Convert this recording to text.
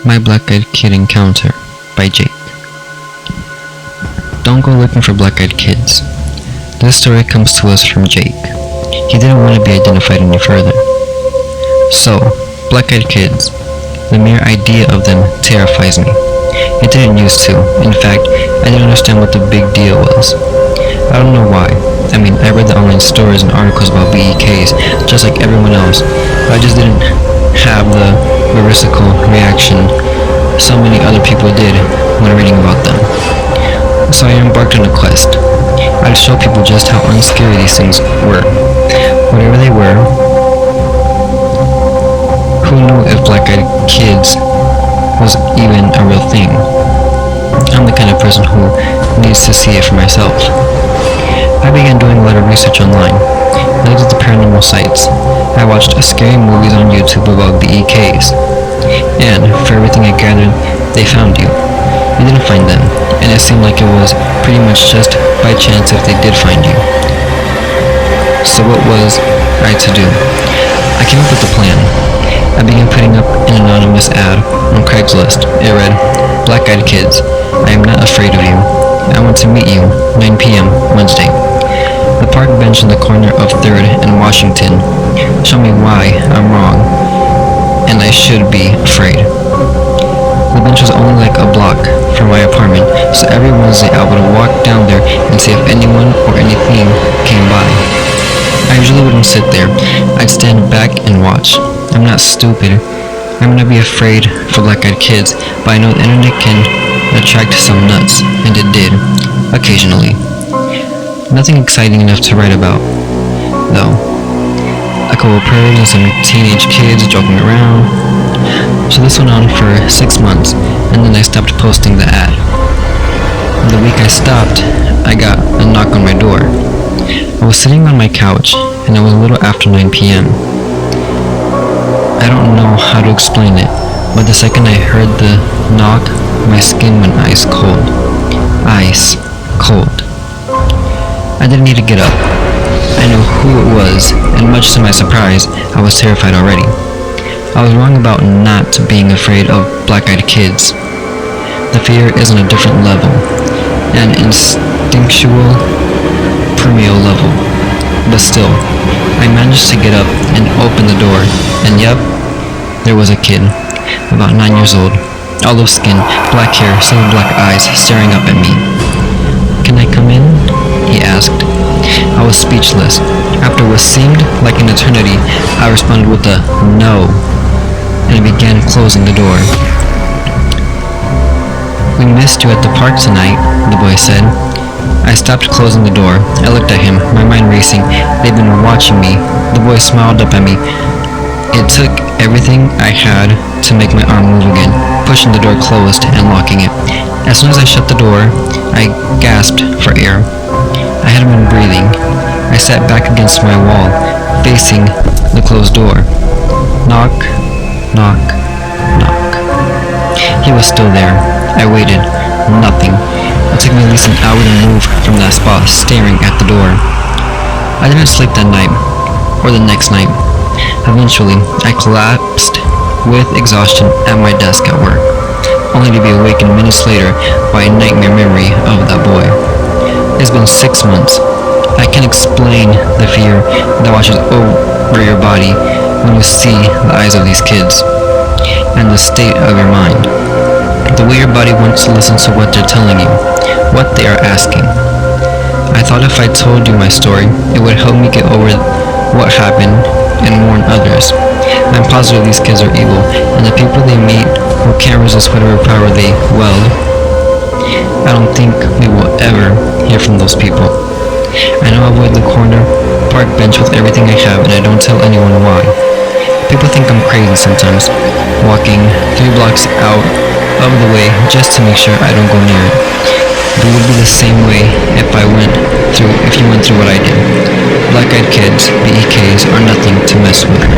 My Black-Eyed Kid Encounter by Jake. Don't go looking for black-eyed kids. This story comes to us from Jake. He didn't want to be identified any further. So, black-eyed kids. The mere idea of them terrifies me. It didn't used to. In fact, I didn't understand what the big deal was. I don't know why. I mean, I read the online stories and articles about BEKs just like everyone else, but I just didn't have the verisimile reaction so many other people did when reading about them. So I embarked on a quest. I'd show people just how unscary these things were. Whatever they were, who knew if black-eyed kids was even a real thing? I'm the kind of person who needs to see it for myself. I began doing a lot of research online. I looked at the paranormal sites. I watched scary movies on YouTube about BEKs. And, for everything I gathered, they found you. You didn't find them, and it seemed like it was pretty much just by chance if they did find you. So what was I to do? I came up with a plan. I began putting up an anonymous ad on Craigslist. It read, "Black-eyed kids, I am not afraid of you. I want to meet you, 9 p.m. Wednesday. The park bench in the corner of 3rd and Washington. Show me why I'm wrong, and I should be afraid." The bench was only like a block from my apartment, so every Wednesday I would walk down there and see if anyone or anything came by. I usually wouldn't sit there. I'd stand back and watch. I'm not stupid. I'm gonna be afraid for black-eyed kids, but I know the internet can attract some nuts, and it did, occasionally. Nothing exciting enough to write about, though. A couple of birds and some teenage kids joking around. So this went on for 6 months, and then I stopped posting the ad. The week I stopped, I got a knock on my door. I was sitting on my couch, and it was a little after 9 p.m. I don't know how to explain it, but the second I heard the knock, my skin went ice cold. Ice cold. I didn't need to get up. I knew who it was, and much to my surprise, I was terrified already. I was wrong about not being afraid of black-eyed kids. The fear is on a different level, an instinctual, primal level. But still, I managed to get up and open the door, and yep, there was a kid, about 9 years old, olive skin, black hair, silver black eyes, staring up at me. "Can I come in?" he asked. I was speechless. After what seemed like an eternity, I responded with a no, and I began closing the door. "We missed you at the park tonight," the boy said. I stopped closing the door. I looked at him, my mind racing. They'd been watching me. The boy smiled up at me. It took everything I had to make my arm move again, pushing the door closed and locking it. As soon as I shut the door, I gasped for air. I hadn't been breathing. I sat back against my wall, facing the closed door. Knock, knock, knock. He was still there. I waited. Nothing. It took me at least an hour to move from that spot, staring at the door. I didn't sleep that night, or the next night. Eventually, I collapsed with exhaustion at my desk at work, only to be awakened minutes later by a nightmare memory of that boy. It's been 6 months. I can't explain the fear that washes over your body when you see the eyes of these kids, and the state of your mind. The way your body wants to listen to what they're telling you, what they are asking. I thought if I told you my story, it would help me get over what happened and warn others. I'm positive these kids are evil, and the people they meet who can't resist whatever power they wield. I don't think we will ever hear from those people. I know I avoid the corner park bench with everything I have, and I don't tell anyone why. People think I'm crazy sometimes, walking 3 blocks out of the way just to make sure I don't go near it. But it would be the same way if you went through what I did. Black-eyed kids, BEKs, are nothing to mess with.